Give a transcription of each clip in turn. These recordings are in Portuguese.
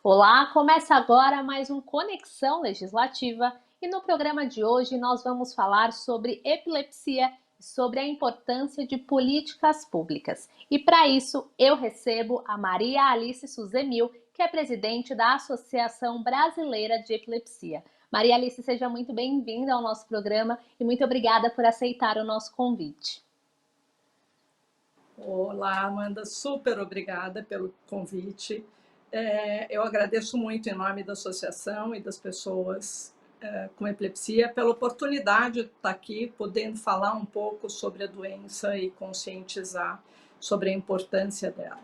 Olá, começa agora mais um Conexão Legislativa e no programa de hoje nós vamos falar sobre epilepsia e sobre a importância de políticas públicas. E para isso eu recebo a Maria Alice Suzemil, que é presidente da Associação Brasileira de Epilepsia. Maria Alice, seja muito bem-vinda ao nosso programa e muito obrigada por aceitar o nosso convite. Olá, Amanda, super obrigada pelo convite. Eu agradeço muito em nome da associação e das pessoas com epilepsia pela oportunidade de estar aqui, podendo falar um pouco sobre a doença e conscientizar sobre a importância dela.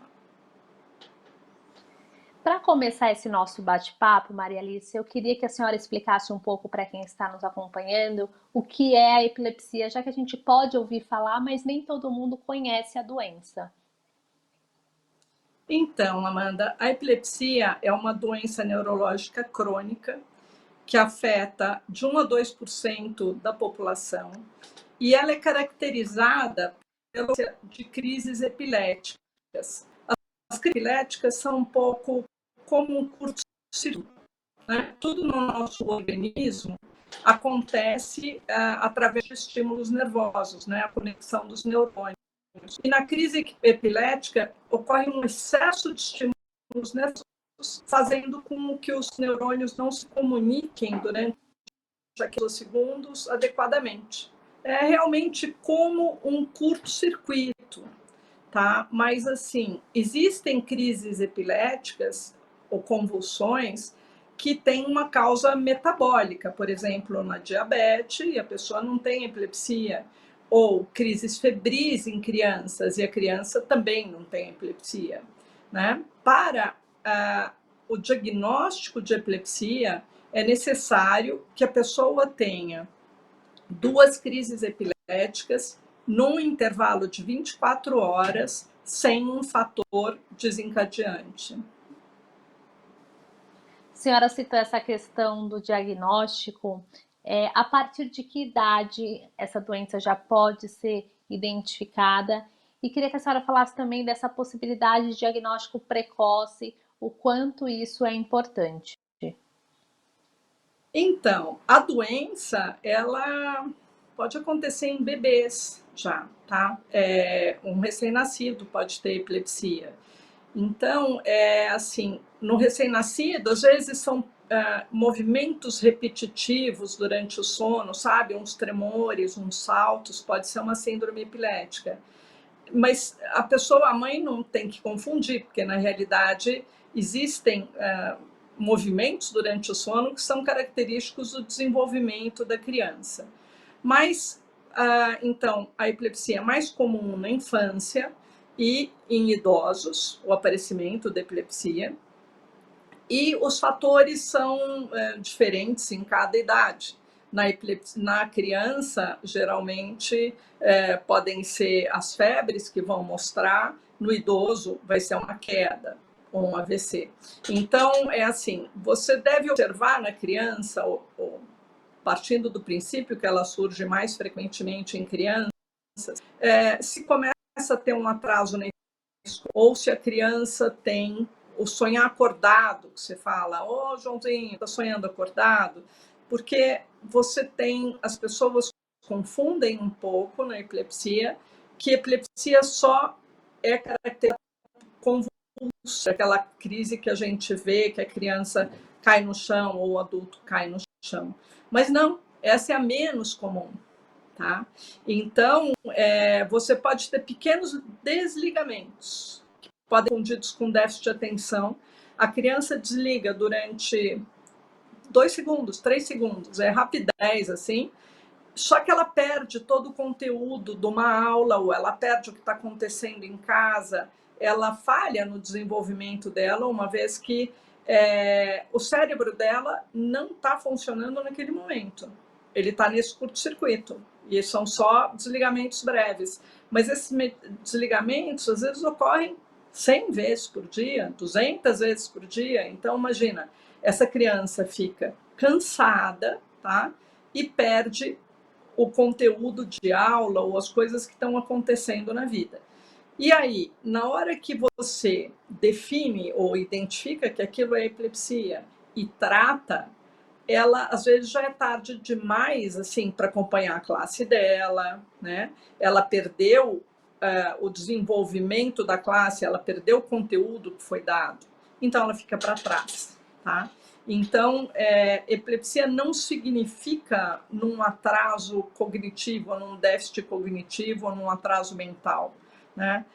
Para começar esse nosso bate-papo, Maria Alice, eu queria que a senhora explicasse um pouco para quem está nos acompanhando o que é a epilepsia, já que a gente pode ouvir falar, mas nem todo mundo conhece a doença. Então, Amanda, a epilepsia é uma doença neurológica crônica que afeta de 1 a 2% da população e ela é caracterizada de crises epiléticas. As crises epiléticas são um pouco como um curto-circuito, né? Tudo no nosso organismo acontece através de estímulos nervosos, né? A conexão dos neurônios. E na crise epilética ocorre um excesso de estímulos nervosos, fazendo com que os neurônios não se comuniquem durante aqueles segundos adequadamente. É realmente como um curto-circuito, tá? Mas assim, existem crises epiléticas ou convulsões que têm uma causa metabólica, por exemplo, na diabetes, e a pessoa não tem epilepsia, ou crises febris em crianças e a criança também não tem epilepsia, né? Para o diagnóstico de epilepsia, é necessário que a pessoa tenha 2 crises epiléticas num intervalo de 24 horas, sem um fator desencadeante. A senhora citou essa questão do diagnóstico. A partir de que idade essa doença já pode ser identificada? E queria que a senhora falasse também dessa possibilidade de diagnóstico precoce, o quanto isso é importante. Então, a doença, ela pode acontecer em bebês já, tá? Um recém-nascido pode ter epilepsia. Então, assim, no recém-nascido, às vezes são movimentos repetitivos durante o sono, sabe? Uns tremores, uns saltos, pode ser uma síndrome epilética. Mas a mãe não tem que confundir, porque na realidade existem movimentos durante o sono que são característicos do desenvolvimento da criança. Mas, então, a epilepsia é mais comum na infância e em idosos, o aparecimento da epilepsia, e os fatores são diferentes em cada idade. Na criança, geralmente, podem ser as febres que vão mostrar, no idoso vai ser uma queda ou um AVC. Então, é assim, você deve observar na criança, partindo do princípio que ela surge mais frequentemente em crianças, se começa a ter um atraso na escola, ou se a criança tem o sonhar acordado, que você fala, ô Joãozinho, tá sonhando acordado? Porque você tem, as pessoas confundem um pouco na epilepsia, que epilepsia só é caracterizada por convulsão, aquela crise que a gente vê, que a criança cai no chão ou o adulto cai no chão. Mas não, essa é a menos comum. Tá? Então, você pode ter pequenos desligamentos, que podem ser confundidos com déficit de atenção. A criança desliga durante 2 segundos, 3 segundos, é rapidez, assim, só que ela perde todo o conteúdo de uma aula, ou ela perde o que está acontecendo em casa, ela falha no desenvolvimento dela, uma vez que o cérebro dela não está funcionando naquele momento. Ele está nesse curto-circuito, e são só desligamentos breves. Mas esses desligamentos, às vezes, ocorrem 100 vezes por dia, 200 vezes por dia. Então, imagina, essa criança fica cansada, tá? E perde o conteúdo de aula ou as coisas que estão acontecendo na vida. E aí, na hora que você define ou identifica que aquilo é epilepsia e trata, ela às vezes já é tarde demais assim para acompanhar a classe dela, né? Ela perdeu o desenvolvimento da classe, ela perdeu o conteúdo que foi dado, então ela fica para trás, tá? Então, epilepsia não significa num atraso cognitivo, ou num déficit cognitivo, ou num atraso mental, né?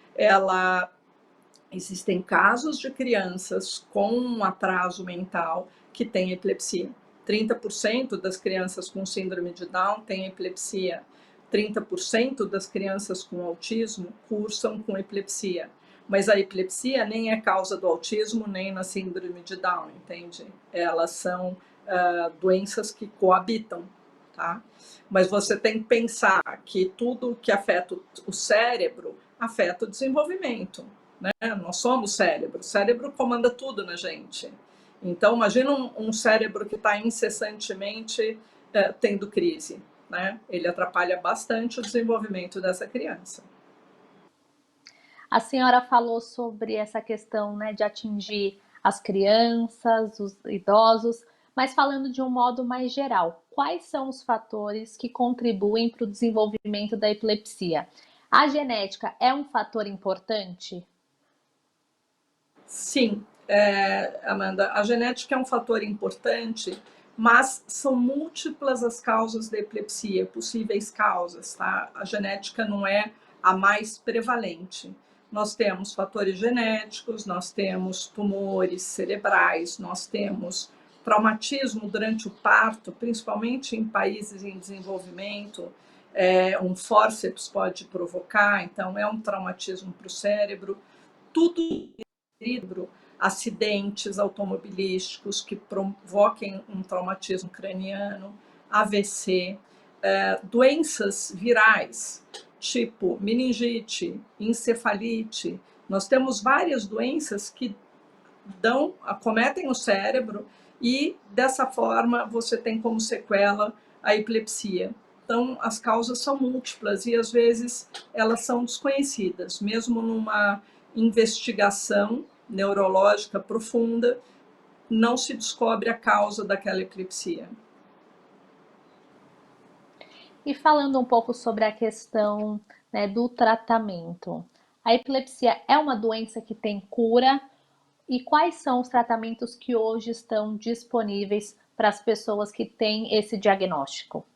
Existem casos de crianças com um atraso mental que têm epilepsia. 30% das crianças com síndrome de Down têm epilepsia. 30% das crianças com autismo cursam com epilepsia. Mas a epilepsia nem é causa do autismo, nem na síndrome de Down, entende? Elas são doenças que coabitam, tá? Mas você tem que pensar que tudo que afeta o cérebro afeta o desenvolvimento, né? Nós somos cérebro, o cérebro comanda tudo na gente. Então, imagina um cérebro que está incessantemente tendo crise, né? Ele atrapalha bastante o desenvolvimento dessa criança. A senhora falou sobre essa questão, né, de atingir as crianças, os idosos, mas falando de um modo mais geral, quais são os fatores que contribuem para o desenvolvimento da epilepsia? A genética é um fator importante? Sim, Amanda, a genética é um fator importante, mas são múltiplas as causas da epilepsia, possíveis causas, tá? A genética não é a mais prevalente. Nós temos fatores genéticos, nós temos tumores cerebrais, nós temos traumatismo durante o parto, principalmente em países em desenvolvimento, um fórceps pode provocar, então é um traumatismo para o cérebro. Tudo acidentes automobilísticos que provoquem um traumatismo craniano, AVC, doenças virais, tipo meningite, encefalite. Nós temos várias doenças que acometem o cérebro e, dessa forma, você tem como sequela a epilepsia. Então, as causas são múltiplas e, às vezes, elas são desconhecidas. Mesmo numa investigação neurológica profunda, não se descobre a causa daquela epilepsia. E falando um pouco sobre a questão, né, do tratamento, a epilepsia é uma doença que tem cura? E quais são os tratamentos que hoje estão disponíveis para as pessoas que têm esse diagnóstico?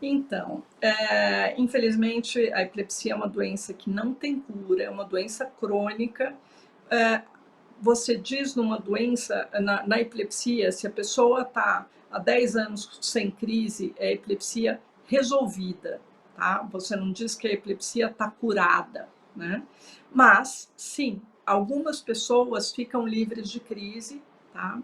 Então, infelizmente, a epilepsia é uma doença que não tem cura, é uma doença crônica. Você diz numa doença, na epilepsia, se a pessoa está há 10 anos sem crise, é epilepsia resolvida, tá? Você não diz que a epilepsia está curada, né? Mas, sim, algumas pessoas ficam livres de crise, tá?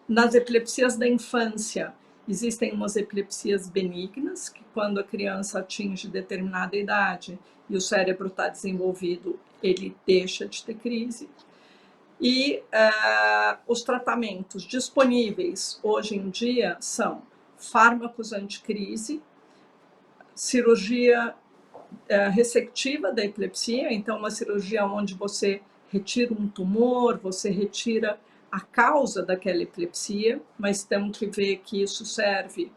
Nas epilepsias da infância, existem umas epilepsias benignas, que quando a criança atinge determinada idade e o cérebro está desenvolvido, ele deixa de ter crise. E os tratamentos disponíveis hoje em dia são fármacos anticrise, cirurgia ressectiva da epilepsia, então uma cirurgia onde você retira um tumor, você retira a causa daquela epilepsia, mas temos que ver que isso serve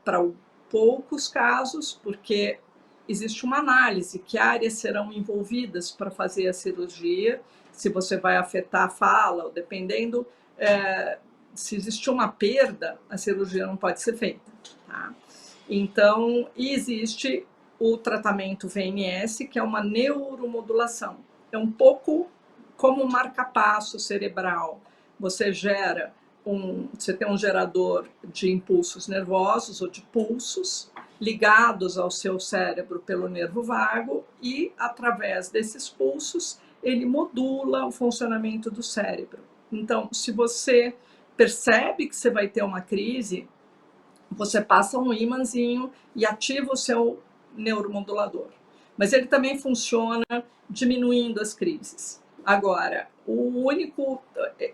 para poucos casos, porque existe uma análise, que áreas serão envolvidas para fazer a cirurgia, se você vai afetar a fala, dependendo, se existe uma perda, a cirurgia não pode ser feita, tá? Então, existe o tratamento VNS, que é uma neuromodulação. É um pouco como um marca-passo cerebral. Você tem um gerador de impulsos nervosos ou de pulsos ligados ao seu cérebro pelo nervo vago e, através desses pulsos, ele modula o funcionamento do cérebro. Então, se você percebe que você vai ter uma crise, você passa um ímãzinho e ativa o seu neuromodulador. Mas ele também funciona diminuindo as crises. Agora,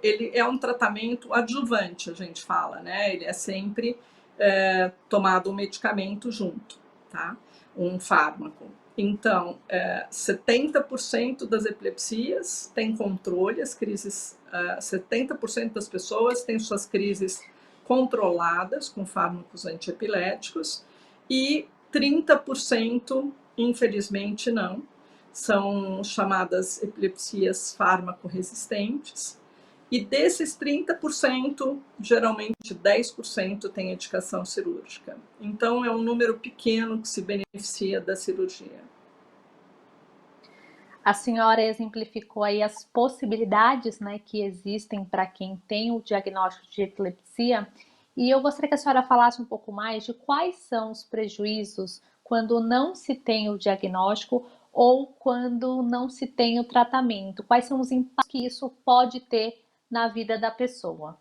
ele é um tratamento adjuvante, a gente fala, né? Ele é sempre tomado um medicamento junto, tá? Um fármaco. Então, 70% das epilepsias têm controle, as crises, 70% das pessoas têm suas crises controladas com fármacos antiepiléticos e 30%, infelizmente, não. São chamadas epilepsias fármaco-resistentes. E desses 30%, geralmente 10% tem indicação cirúrgica. Então, é um número pequeno que se beneficia da cirurgia. A senhora exemplificou aí as possibilidades, né, que existem para quem tem o diagnóstico de epilepsia, e eu gostaria que a senhora falasse um pouco mais de quais são os prejuízos quando não se tem o diagnóstico ou quando não se tem o tratamento. Quais são os impactos que isso pode ter na vida da pessoa?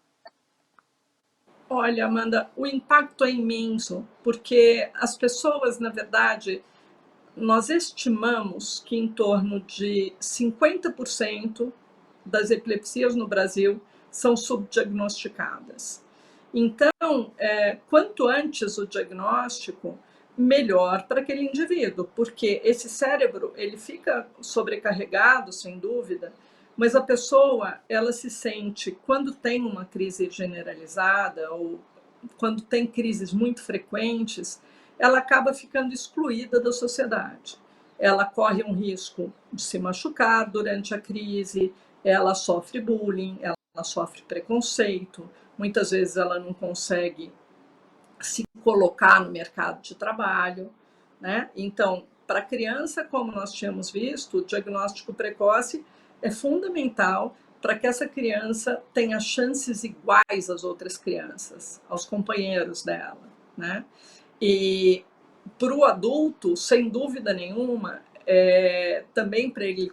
Olha, Amanda, o impacto é imenso, porque as pessoas, na verdade, nós estimamos que em torno de 50% das epilepsias no Brasil são subdiagnosticadas. Então, quanto antes o diagnóstico, melhor para aquele indivíduo, porque esse cérebro ele fica sobrecarregado, sem dúvida, mas a pessoa ela se sente, quando tem uma crise generalizada ou quando tem crises muito frequentes, ela acaba ficando excluída da sociedade. Ela corre um risco de se machucar durante a crise, ela sofre bullying, ela sofre preconceito, muitas vezes ela não consegue se colocar no mercado de trabalho, né? Então, para a criança, como nós tínhamos visto, o diagnóstico precoce é fundamental para que essa criança tenha chances iguais às outras crianças, aos companheiros dela, né? E para o adulto, sem dúvida nenhuma, também para ele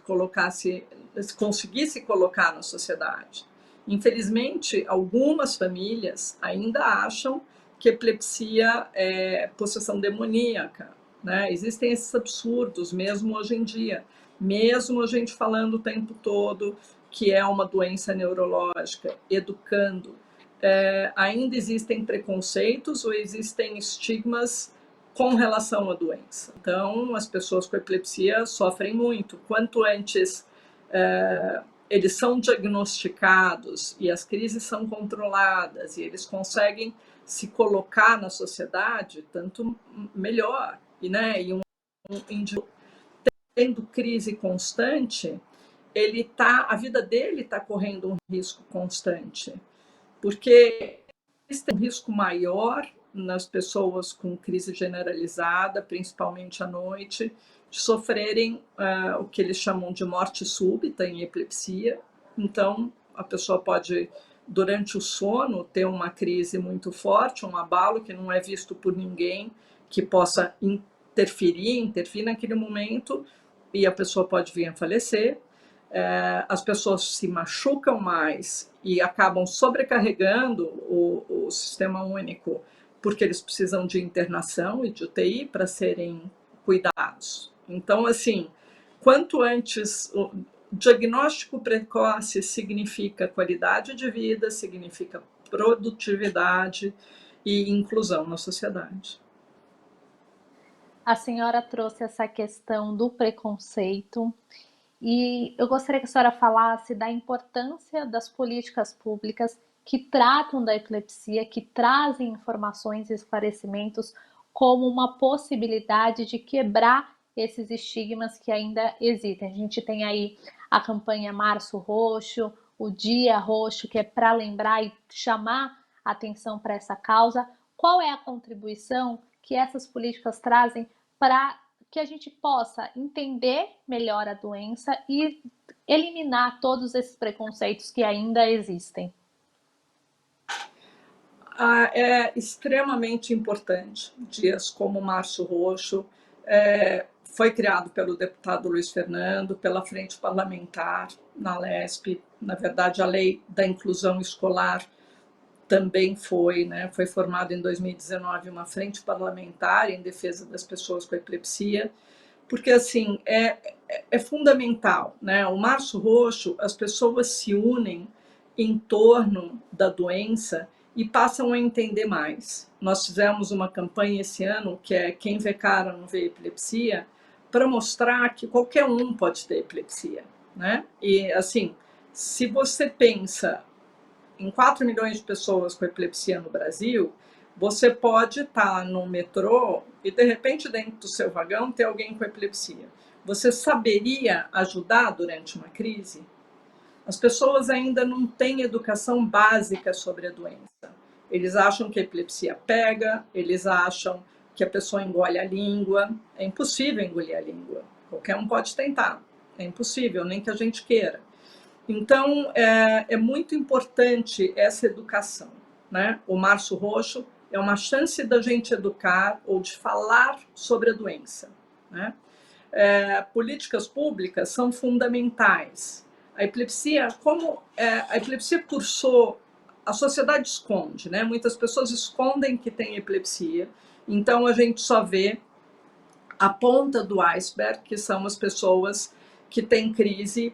conseguir se colocar na sociedade. Infelizmente, algumas famílias ainda acham que epilepsia é possessão demoníaca, né? Existem esses absurdos mesmo hoje em dia, mesmo a gente falando o tempo todo que é uma doença neurológica, educando, ainda existem preconceitos ou existem estigmas com relação à doença. Então, as pessoas com epilepsia sofrem muito. Quanto antes eles são diagnosticados e as crises são controladas e eles conseguem se colocar na sociedade, tanto melhor. E, né, e um indivíduo tendo crise constante, a vida dele está correndo um risco constante, porque existe um risco maior nas pessoas com crise generalizada, principalmente à noite, de sofrerem o que eles chamam de morte súbita em epilepsia. Então, a pessoa pode, durante o sono, ter uma crise muito forte, um abalo que não é visto por ninguém, que possa interferir naquele momento, e a pessoa pode vir a falecer. As pessoas se machucam mais e acabam sobrecarregando o sistema único, porque eles precisam de internação e de UTI para serem cuidados. Então, assim, quanto antes, o diagnóstico precoce significa qualidade de vida, significa produtividade e inclusão na sociedade. A senhora trouxe essa questão do preconceito e eu gostaria que a senhora falasse da importância das políticas públicas que tratam da epilepsia, que trazem informações e esclarecimentos como uma possibilidade de quebrar esses estigmas que ainda existem. A gente tem aí a campanha Março Roxo, o Dia Roxo, que é para lembrar e chamar atenção para essa causa. Qual é a contribuição que essas políticas trazem para que a gente possa entender melhor a doença e eliminar todos esses preconceitos que ainda existem? É extremamente importante. Dias como o Março Roxo, foi criado pelo deputado Luiz Fernando, pela Frente Parlamentar na LESP. Na verdade, a Lei da Inclusão Escolar também foi formada em 2019 uma frente parlamentar em defesa das pessoas com epilepsia, porque assim é fundamental, né? O Março Roxo, as pessoas se unem em torno da doença e passam a entender mais. Nós fizemos uma campanha esse ano que é Quem Vê Cara Não Vê Epilepsia, para mostrar que qualquer um pode ter epilepsia, né? E, assim, se você pensa em 4 milhões de pessoas com epilepsia no Brasil, você pode estar no metrô e, de repente, dentro do seu vagão, ter alguém com epilepsia. Você saberia ajudar durante uma crise? As pessoas ainda não têm educação básica sobre a doença. Eles acham que a epilepsia pega, eles acham que a pessoa engole a língua. É impossível engolir a língua. Qualquer um pode tentar. É impossível, nem que a gente queira. Então, é muito importante essa educação, né? O Março Roxo é uma chance da gente educar ou de falar sobre a doença, né? Políticas públicas são fundamentais. A epilepsia, a epilepsia cursou, a sociedade esconde, né? Muitas pessoas escondem que tem epilepsia, então a gente só vê a ponta do iceberg, que são as pessoas que têm crise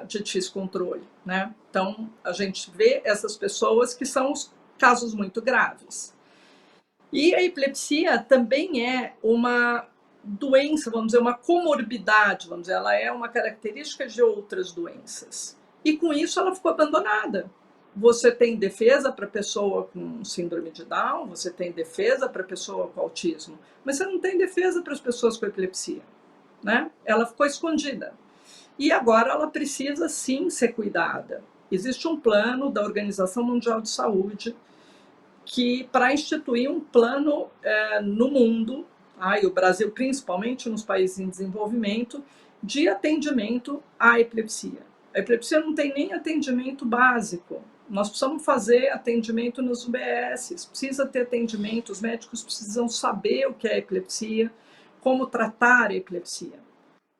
de descontrole, né? Então, a gente vê essas pessoas que são os casos muito graves. E a epilepsia também é uma doença, vamos dizer, uma comorbidade, vamos dizer, ela é uma característica de outras doenças. E com isso ela ficou abandonada. Você tem defesa para pessoa com síndrome de Down, você tem defesa para pessoa com autismo, mas você não tem defesa para as pessoas com epilepsia, né? Ela ficou escondida. E agora ela precisa sim ser cuidada. Existe um plano da Organização Mundial de Saúde que para instituir um plano no mundo, e o Brasil principalmente nos países em desenvolvimento, de atendimento à epilepsia. A epilepsia não tem nem atendimento básico. Nós precisamos fazer atendimento nos UBS, precisa ter atendimento, os médicos precisam saber o que é epilepsia, como tratar a epilepsia.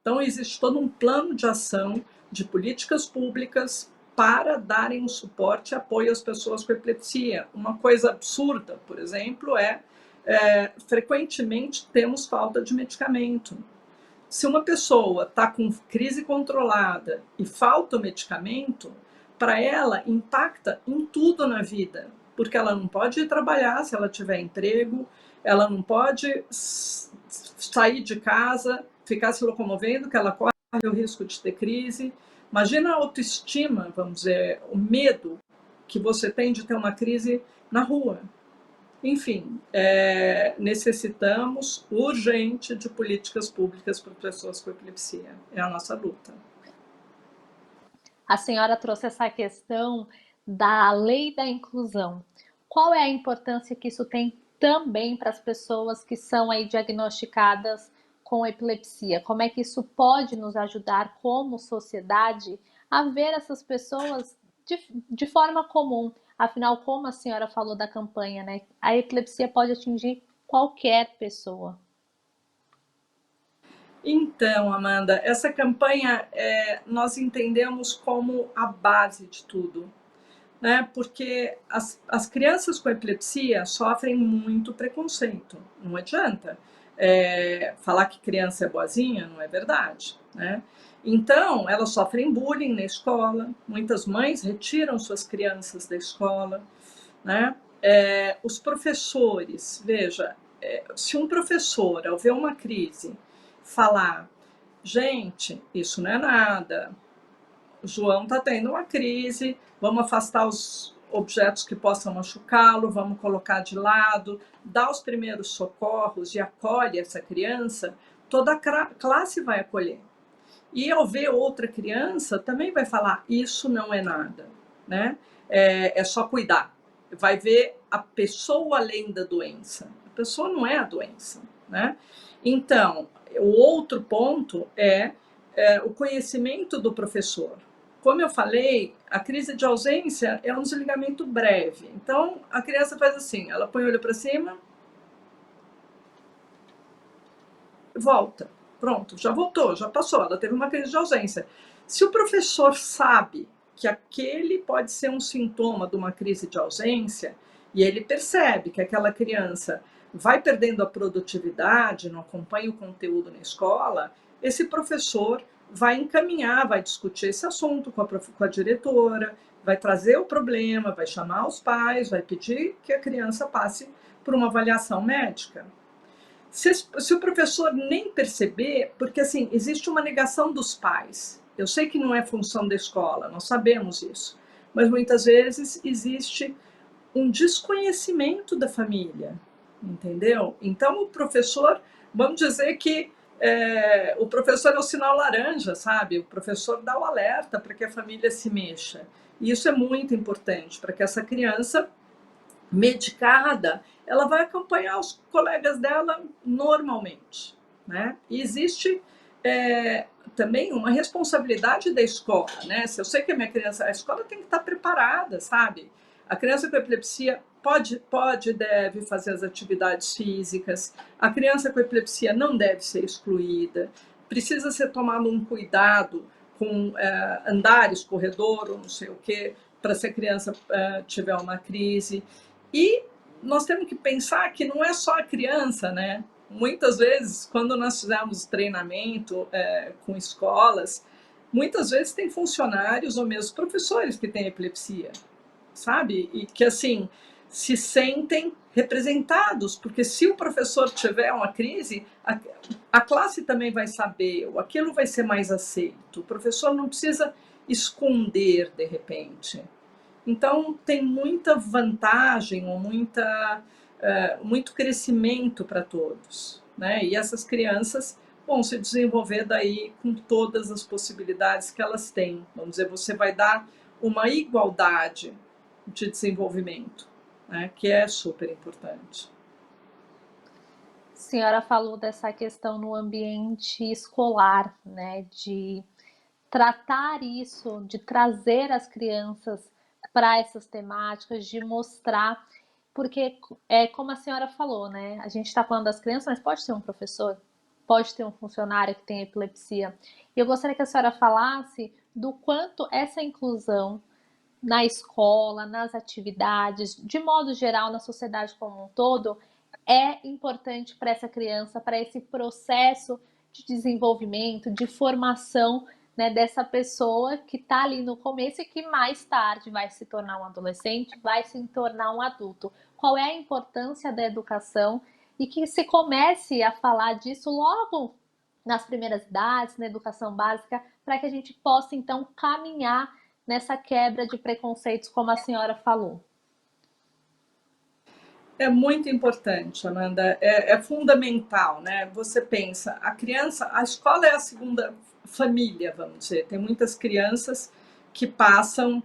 Então, existe todo um plano de ação de políticas públicas para darem um suporte e apoio às pessoas com epilepsia. Uma coisa absurda, por exemplo, frequentemente temos falta de medicamento. Se uma pessoa está com crise controlada e falta o medicamento, para ela impacta em tudo na vida, porque ela não pode ir trabalhar se ela tiver emprego, ela não pode sair de casa, ficar se locomovendo, que ela corre o risco de ter crise. Imagina a autoestima, vamos dizer, o medo que você tem de ter uma crise na rua. Enfim, necessitamos urgente de políticas públicas para pessoas com epilepsia. É a nossa luta. A senhora trouxe essa questão da lei da inclusão. Qual é a importância que isso tem também para as pessoas que são aí diagnosticadas com epilepsia? Como é que isso pode nos ajudar como sociedade a ver essas pessoas de forma comum? Afinal, como a senhora falou da campanha, né? A epilepsia pode atingir qualquer pessoa. Então, Amanda, essa campanha nós entendemos como a base de tudo, né? Porque as crianças com epilepsia sofrem muito preconceito, não adianta. Falar que criança é boazinha não é verdade, né? Então, elas sofrem bullying na escola, muitas mães retiram suas crianças da escola, né? Os professores, veja, se um professor, ao ver uma crise, falar, gente, isso não é nada, o João está tendo uma crise, vamos afastar os objetos que possam machucá-lo, vamos colocar de lado, dar os primeiros socorros e acolhe essa criança, toda a classe vai acolher. E ao ver outra criança, também vai falar, isso não é nada, né? É só cuidar. Vai ver a pessoa além da doença. A pessoa não é a doença, né? Então, o outro ponto é o conhecimento do professor. Como eu falei, a crise de ausência é um desligamento breve. Então, a criança faz assim, ela põe o olho para cima, volta. Pronto, já voltou, já passou, ela teve uma crise de ausência. Se o professor sabe que aquele pode ser um sintoma de uma crise de ausência, e ele percebe que aquela criança vai perdendo a produtividade, não acompanha o conteúdo na escola, esse professor vai encaminhar, vai discutir esse assunto com a diretora, vai trazer o problema, vai chamar os pais, vai pedir que a criança passe por uma avaliação médica. Se o professor nem perceber, porque assim, existe uma negação dos pais. Eu sei que não é função da escola, nós sabemos isso, mas muitas vezes existe um desconhecimento da família, entendeu? Então o professor, vamos dizer que o professor é o sinal laranja, sabe? O professor dá o alerta para que a família se mexa. E isso é muito importante para que essa criança medicada, ela vai acompanhar os colegas dela normalmente, né? E existe também uma responsabilidade da escola, né? Se eu sei que a minha criança, a escola tem que estar preparada, sabe? A criança com epilepsia pode, deve fazer as atividades físicas. A criança com epilepsia não deve ser excluída. Precisa ser tomado um cuidado com andares, corredor, ou não sei o quê, para se a criança tiver uma crise. E nós temos que pensar que não é só a criança, né? Muitas vezes, quando nós fizemos treinamento com escolas, muitas vezes tem funcionários ou mesmo professores que têm epilepsia, sabe? E que, assim, se sentem representados, porque se o professor tiver uma crise, a classe também vai saber, ou aquilo vai ser mais aceito. O professor não precisa esconder, de repente. Então, tem muita vantagem, ou muito crescimento para todos, né? E essas crianças vão se desenvolver daí com todas as possibilidades que elas têm. Vamos dizer, você vai dar uma igualdade de desenvolvimento, né? Que é super importante. A senhora falou dessa questão no ambiente escolar, né, de tratar isso, de trazer as crianças para essas temáticas, de mostrar, porque é como a senhora falou, né? A gente está falando das crianças, mas pode ter um professor, pode ter um funcionário que tem epilepsia. E eu gostaria que a senhora falasse do quanto essa inclusão na escola, nas atividades, de modo geral, na sociedade como um todo, é importante para essa criança, para esse processo de desenvolvimento, de formação, né, dessa pessoa que está ali no começo e que mais tarde vai se tornar um adolescente, vai se tornar um adulto. Qual é a importância da educação e que se comece a falar disso logo nas primeiras idades, na educação básica, para que a gente possa então caminhar nessa quebra de preconceitos, como a senhora falou. É muito importante, Amanda, é fundamental, né? Você pensa, a criança, a escola é a segunda família, vamos dizer. Tem muitas crianças que passam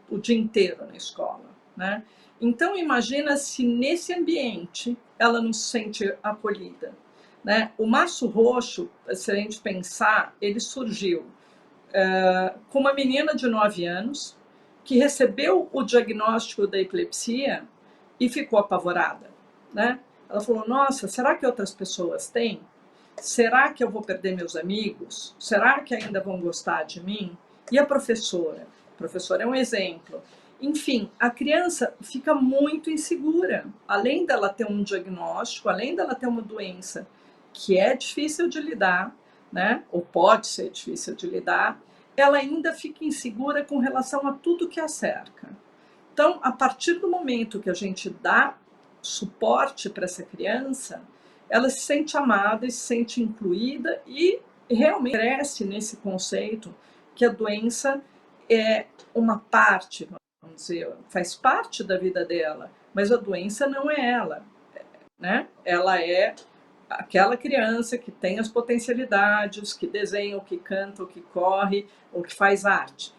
o dia inteiro na escola, né? Então, imagina se nesse ambiente ela não se sente acolhida, né? O Março Roxo, se a gente pensar, ele surgiu com uma menina de 9 anos que recebeu o diagnóstico da epilepsia e ficou apavorada, né? Ela falou, nossa, será que outras pessoas têm? Será que eu vou perder meus amigos? Será que ainda vão gostar de mim? E a professora? A professora é um exemplo. Enfim, a criança fica muito insegura. Além dela ter um diagnóstico, além dela ter uma doença que é difícil de lidar, né? Ou pode ser difícil de lidar, ela ainda fica insegura com relação a tudo que a cerca. Então, a partir do momento que a gente dá suporte para essa criança, ela se sente amada e se sente incluída e realmente cresce nesse conceito que a doença é uma parte, vamos dizer, faz parte da vida dela, mas a doença não é ela, né? Ela é aquela criança que tem as potencialidades, que desenha, ou que canta, ou que corre, ou que faz arte.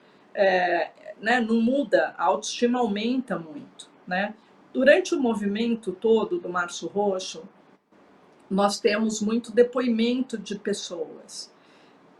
Né? Não muda, a autoestima aumenta muito, né? Durante o movimento todo do Março Roxo, nós temos muito depoimento de pessoas.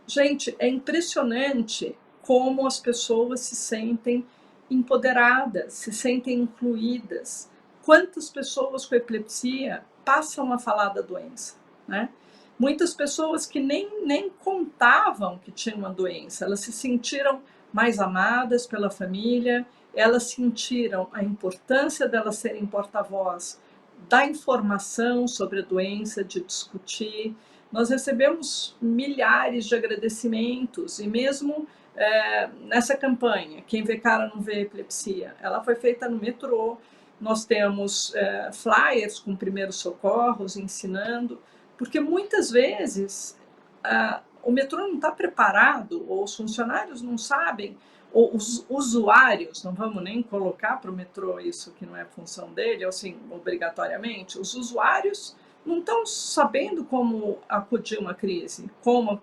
Gente, é impressionante como as pessoas se sentem empoderadas, se sentem incluídas. Quantas pessoas com epilepsia passam a falar da doença, né? Muitas pessoas que nem contavam que tinham uma doença, elas se sentiram mais amadas pela família, elas sentiram a importância delas serem porta-voz da informação sobre a doença, de discutir. Nós recebemos milhares de agradecimentos e mesmo nessa campanha, Quem Vê Cara Não Vê Epilepsia, ela foi feita no metrô, nós temos flyers com primeiros socorros, ensinando, porque muitas vezes o metrô não está preparado, ou os funcionários não sabem, ou os usuários, não vamos nem colocar para o metrô isso que não é função dele, assim, obrigatoriamente, os usuários não estão sabendo como acudir uma crise, como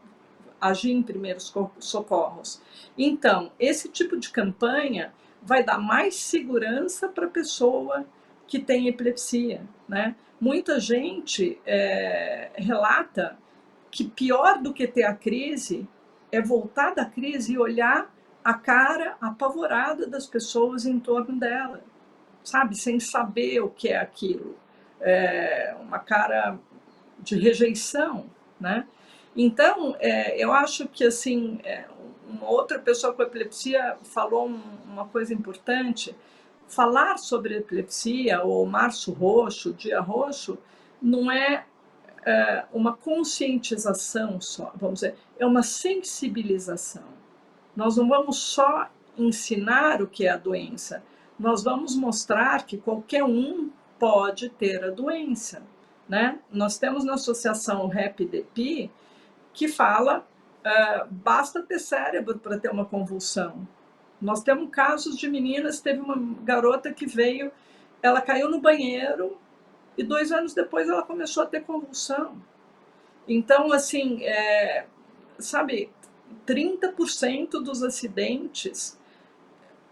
agir em primeiros socorros. Então, esse tipo de campanha vai dar mais segurança para a pessoa que tem epilepsia, né? Muita gente relata que pior do que ter a crise é voltar da crise e olhar a cara apavorada das pessoas em torno dela, sabe? Sem saber o que é aquilo. Uma cara de rejeição, né? Então, eu acho que, assim, uma outra pessoa com epilepsia falou uma coisa importante. Falar sobre epilepsia, ou Março Roxo, Dia Roxo, não é uma conscientização só, vamos dizer, é uma sensibilização. Nós não vamos só ensinar o que é a doença, nós vamos mostrar que qualquer um pode ter a doença, né? Nós temos na associação RAP-DP que fala basta ter cérebro para ter uma convulsão. Nós temos casos de meninas, teve uma garota que veio, ela caiu no banheiro e 2 anos depois ela começou a ter convulsão. Então, assim, sabe, 30% dos acidentes,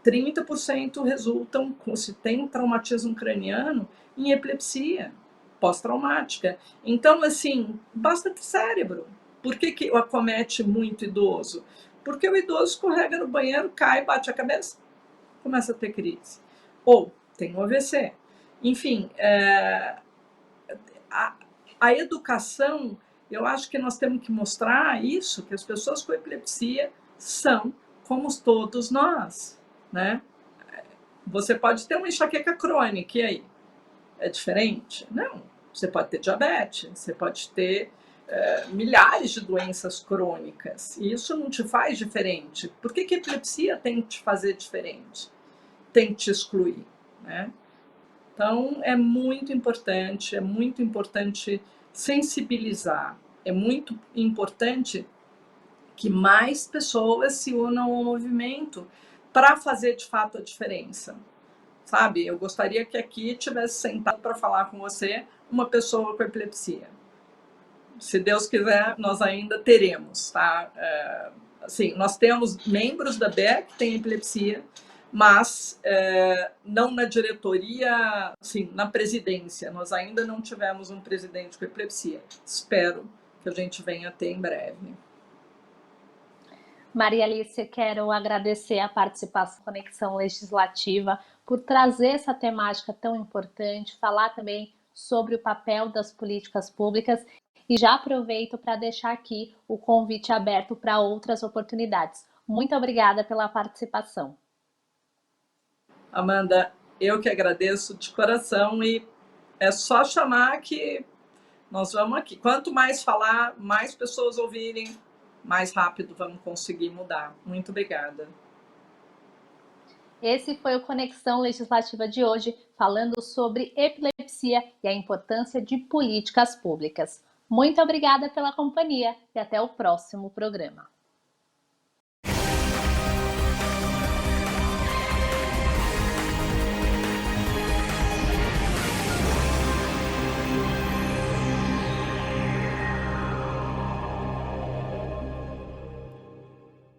30% resultam, se tem traumatismo craniano, em epilepsia pós-traumática. Então, assim, basta ter cérebro. Por que acomete muito idoso? Porque o idoso escorrega no banheiro, cai, bate a cabeça, começa a ter crise. Ou tem um AVC. Enfim, a educação, eu acho que nós temos que mostrar isso, que as pessoas com epilepsia são como todos nós, né? Você pode ter uma enxaqueca crônica, e aí? É diferente? Não. Você pode ter diabetes, você pode ter milhares de doenças crônicas, e isso não te faz diferente. Por que a epilepsia tem que te fazer diferente? Tem que te excluir, né? Então, é muito importante sensibilizar, é muito importante que mais pessoas se unam ao movimento para fazer de fato a diferença. Sabe, eu gostaria que aqui tivesse sentado para falar com você uma pessoa com epilepsia. Se Deus quiser, nós ainda teremos, tá? Assim, nós temos membros da BEC que têm epilepsia, mas não na diretoria, assim, na presidência. Nós ainda não tivemos um presidente com epilepsia. Espero que a gente venha a ter em breve. Maria Alice, quero agradecer a participação na Conexão Legislativa por trazer essa temática tão importante, falar também sobre o papel das políticas públicas, e já aproveito para deixar aqui o convite aberto para outras oportunidades. Muito obrigada pela participação. Amanda, eu que agradeço de coração, e é só chamar que nós vamos aqui. Quanto mais falar, mais pessoas ouvirem, mais rápido vamos conseguir mudar. Muito obrigada. Esse foi o Conexão Legislativa de hoje, falando sobre epilepsia e a importância de políticas públicas. Muito obrigada pela companhia e até o próximo programa.